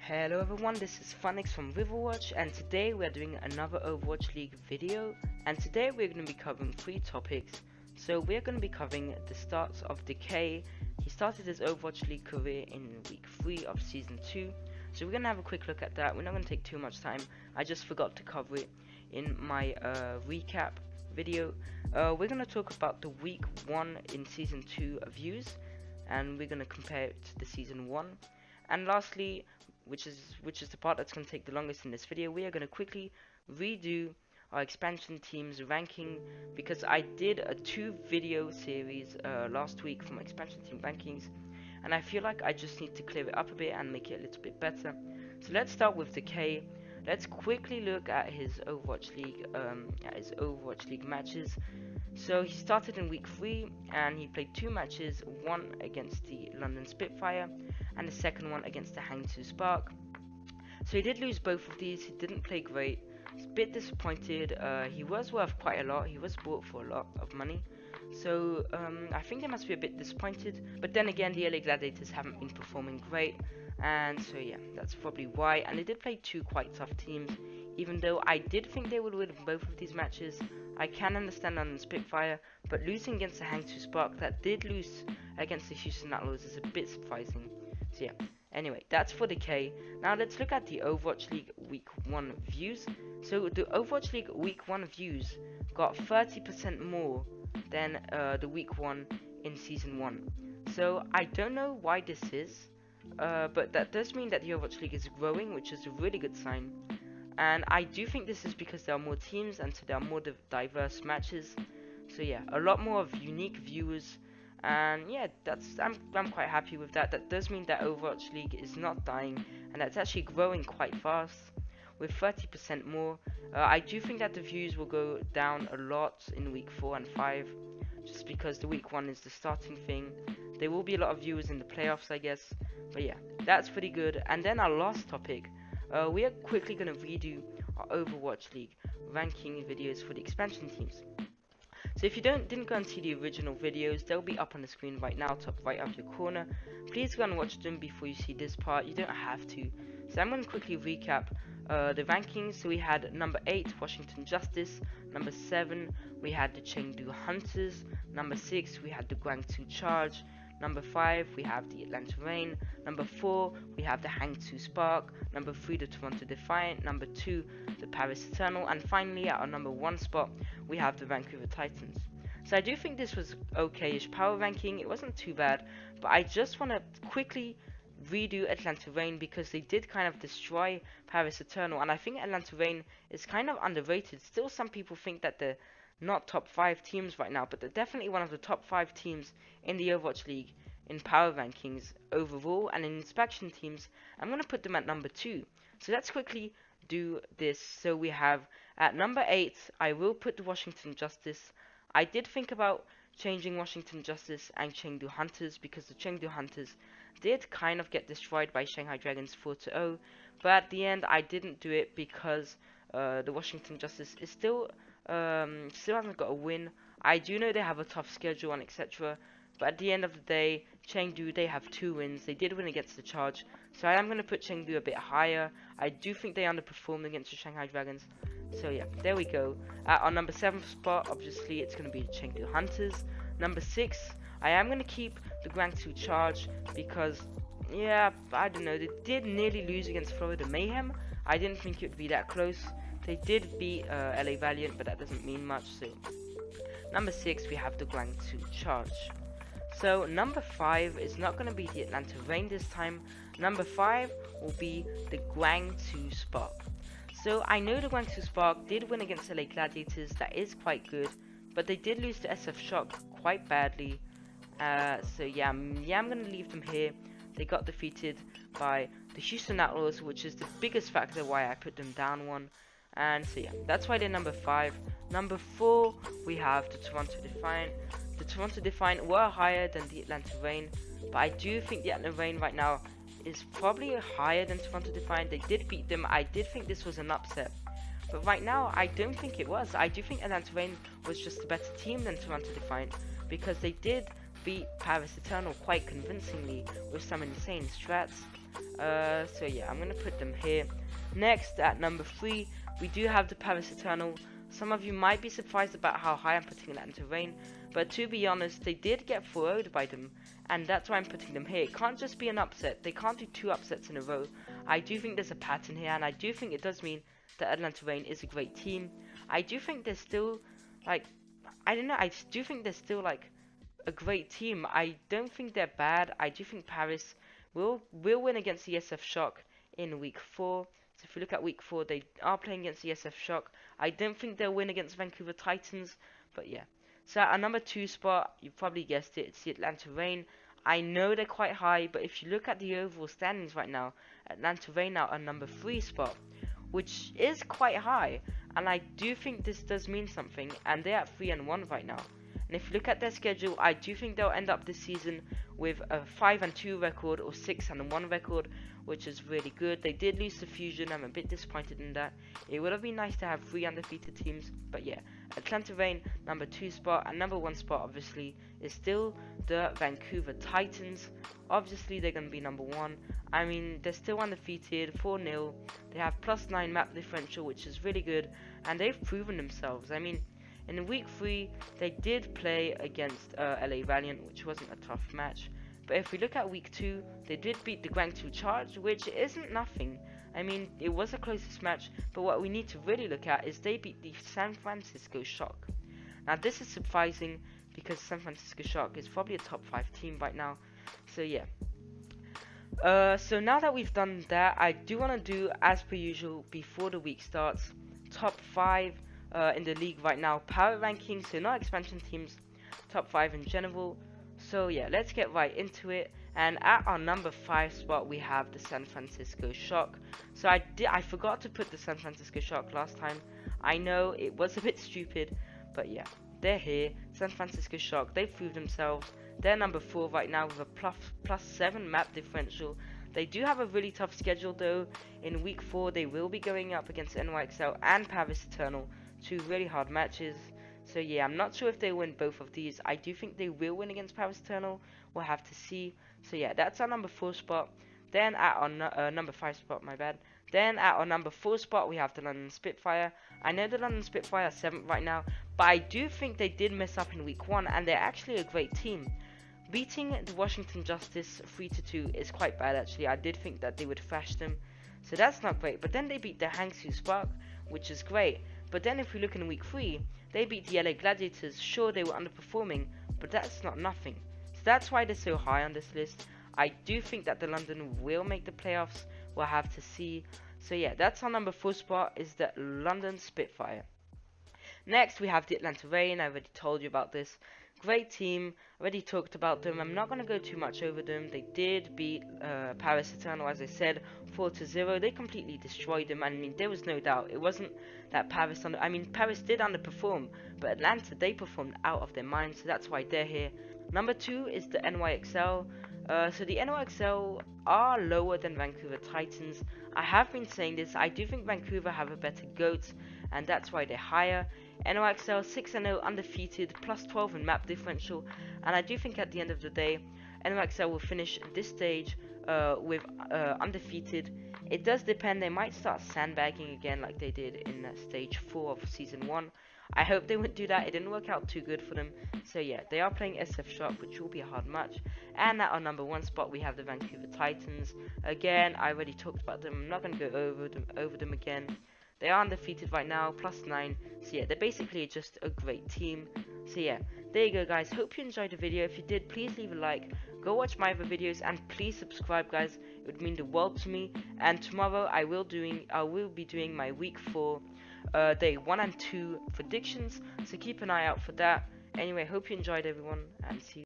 Hello everyone, this is Funix from Revowatch, and today we are doing another Overwatch League video. And today we're going to be covering 3 topics. So we're going to be covering the starts of Decay. He started his Overwatch League career in week 3 of season 2. So we're going to have a quick look at that. We're not going to take too much time. I just forgot to cover it in my recap video. We're going to talk about the week 1 in season 2 views, and we're going to compare it to the season 1. And lastly, which is the part that's going to take the longest in this video, we are going to quickly redo our expansion teams ranking, because I did a 2-video series last week from expansion team rankings, and I feel like I just need to clear it up a bit and make it a little bit better. So let's start with Decay. Let's quickly look at his Overwatch League matches. So he started in week 3 and he played 2 matches, one against the London Spitfire and the second one against the Hangzhou Spark. So he did lose both of these. He didn't play great. He's a bit disappointed. He was worth quite a lot. He was bought for a lot of money. So I think they must be a bit disappointed. But then again, the LA Gladiators haven't been performing great, and so yeah, that's probably why. And they did play 2 quite tough teams. Even though I did think they would win both of these matches, I can understand on the Spitfire, but losing against the Hangzhou Spark that did lose against the Houston Outlaws is a bit surprising. So yeah, anyway, that's for Decay. Now let's look at the Overwatch League Week 1 views. So the Overwatch League Week 1 views got 30% more than the Week 1 in Season 1. So I don't know why this is, but that does mean that the Overwatch League is growing, which is a really good sign. And I do think this is because there are more teams and so there are more diverse matches. So yeah, a lot more of unique viewers, and yeah, I'm quite happy with that. That does mean that Overwatch League is not dying, and that's actually growing quite fast with 30% more. I do think that the views will go down a lot in week 4 and 5, just because the week 1 is the starting thing. There will be a lot of viewers in the playoffs, I guess, but yeah, that's pretty good. And then our last topic. We are quickly going to redo our Overwatch League ranking videos for the expansion teams. So if you didn't go and see the original videos, they'll be up on the screen right now, top right of your corner. Please go and watch them before you see this part. You don't have to. So I'm going to quickly recap the rankings. So we had number 8, Washington Justice. Number 7, we had the Chengdu Hunters. Number 6, we had the Guangzhou Charge. Number 5, we have the Atlanta Reign. Number 4, we have the Hangzhou Spark. Number 3, the Toronto Defiant. Number 2, the Paris Eternal. And finally, at our number 1 spot, we have the Vancouver Titans. So I do think this was okay-ish power ranking. It wasn't too bad, but I just want to quickly redo Atlanta Reign, because they did kind of destroy Paris Eternal, and I think Atlanta Reign is kind of underrated. Still, some people think that they're not top 5 teams right now, but they're definitely one of the top 5 teams in the Overwatch League in power rankings overall, and in inspection teams I'm going to put them at number 2. So let's quickly do this. So we have at number 8, I will put the Washington Justice. I did think about changing Washington Justice and Chengdu Hunters, because the Chengdu Hunters did kind of get destroyed by Shanghai Dragons 4-0, but at the end I didn't do it because the Washington Justice is still hasn't got a win. I do know they have a tough schedule and etc., but at the end of the day, Chengdu, they have 2 wins. They did win against the Charge, so I am going to put Chengdu a bit higher. I do think they underperformed against the Shanghai Dragons. So yeah, there we go. At our number 7 spot, obviously it's going to be the Chengdu Hunters. Number 6, I am going to keep the Guangzhou Charge, because yeah, I don't know, they did nearly lose against Florida Mayhem. I didn't think it would be that close. They did beat LA Valiant, but that doesn't mean much. So number 6, we have the Guangzhou Charge. So number 5 is not going to be the Atlanta Reign this time. Number 5 will be the Guangzhou Spark. So I know the Guangzhou Spark did win against LA Gladiators. That is quite good, but they did lose to SF Shock quite badly. So yeah, I'm going to leave them here. They got defeated by the Houston Outlaws, which is the biggest factor why I put them down 1. And so yeah, that's why they're number 5. Number 4, we have the Toronto Defiant. The Toronto Defiant were higher than the Atlanta Reign, but I do think the Atlanta Reign right now is probably higher than Toronto Defiant. They did beat them. I did think this was an upset, but right now I don't think it was. I do think Atlanta Reign was just a better team than Toronto Defiant, because they did beat Paris Eternal quite convincingly with some insane strats. So yeah, I'm gonna put them here. Next, at number 3, we do have the Paris Eternal. Some of you might be surprised about how high I'm putting Atlanta Reign, but to be honest, they did get 4-0'd by them, and that's why I'm putting them here. It can't just be an upset. They can't do 2 upsets in a row. I do think there's a pattern here, and I do think it does mean that Atlanta Reign is a great team. I do think they're still, like, I don't know, I do think they're still, like, a great team. I don't think they're bad. I do think Paris will win against the SF Shock in week 4. So if you look at week 4, they are playing against the SF Shock. I don't think they'll win against Vancouver Titans, but yeah. So at our number 2 spot, you probably guessed it, it's the Atlanta Reign. I know they're quite high, but if you look at the overall standings right now, Atlanta Reign now are number 3 spot, which is quite high, and I do think this does mean something, and they're at 3-1 right now. And if you look at their schedule, I do think they'll end up this season with a 5-2 record or 6-1 record, which is really good. They did lose to Fusion. I'm a bit disappointed in that. It would have been nice to have 3 undefeated teams, but yeah. Atlanta Reign, number 2 spot, and number 1 spot, obviously, is still the Vancouver Titans. Obviously, they're going to be number 1. I mean, they're still undefeated, 4-0. They have +9 map differential, which is really good, and they've proven themselves. I mean, in week 3, they did play against LA Valiant, which wasn't a tough match. But if we look at week 2, they did beat the Guangzhou Charge, which isn't nothing. I mean, it was the closest match, but what we need to really look at is they beat the San Francisco Shock. Now, this is surprising because San Francisco Shock is probably a top 5 team right now. So yeah. So now that we've done that, I do want to do, as per usual, before the week starts, top 5 in the league right now, power rankings, so not expansion teams, top 5 in general. So yeah, let's get right into it. And at our number 5 spot, we have the San Francisco Shock. So I forgot to put the San Francisco Shock last time. I know it was a bit stupid, but yeah, they're here. San Francisco Shock, they proved themselves. They're number 4 right now with a +7 map differential. They do have a really tough schedule though. In week 4, they will be going up against NYXL and Paris Eternal, 2 really hard matches. So yeah, I'm not sure if they win both of these. I do think they will win against Paris Eternal. We'll have to see. So yeah, that's our number 4 spot. Then at our number 5 spot, my bad. Then at our number 4 spot, we have the London Spitfire. I know the London Spitfire are 7th right now, but I do think they did mess up in week 1, and they're actually a great team. Beating the Washington Justice 3-2 is quite bad actually. I did think that they would thrash them, so that's not great. But then they beat the Hangzhou Spark, which is great. But then if we look in week 3, they beat the LA Gladiators. Sure, they were underperforming, but that's not nothing. So that's why they're so high on this list. I do think that the London will make the playoffs. We'll have to see. So yeah, that's our number 4 spot, is the London Spitfire. Next, we have the Atlanta Reign. I already told you about this. Great team, already talked about them. I'm not going to go too much over them. They did beat Paris Eternal, as I said, 4-0. They completely destroyed them. I mean, there was no doubt. It wasn't that Paris did underperform, but Atlanta, they performed out of their minds, so that's why they're here. Number 2 is the NYXL. So the NYXL are lower than Vancouver Titans. I have been saying this. I do think Vancouver have a better GOAT, and that's why they're higher. NYXL 6-0 undefeated, +12 in map differential, and I do think at the end of the day, NYXL will finish this stage with undefeated. It does depend. They might start sandbagging again like they did in stage 4 of season 1. I hope they wouldn't do that. It didn't work out too good for them. So yeah, they are playing SF Shock, which will be a hard match. And at our number 1 spot, we have the Vancouver Titans. Again, I already talked about them. I'm not going to go over them again. They are undefeated right now, +9. So yeah, they're basically just a great team. So yeah, there you go guys. Hope you enjoyed the video. If you did, please leave a like. Go watch my other videos and please subscribe guys. It would mean the world to me. And tomorrow I will be doing my week 4 day 1 and 2 predictions. So keep an eye out for that. Anyway, hope you enjoyed everyone, and see you.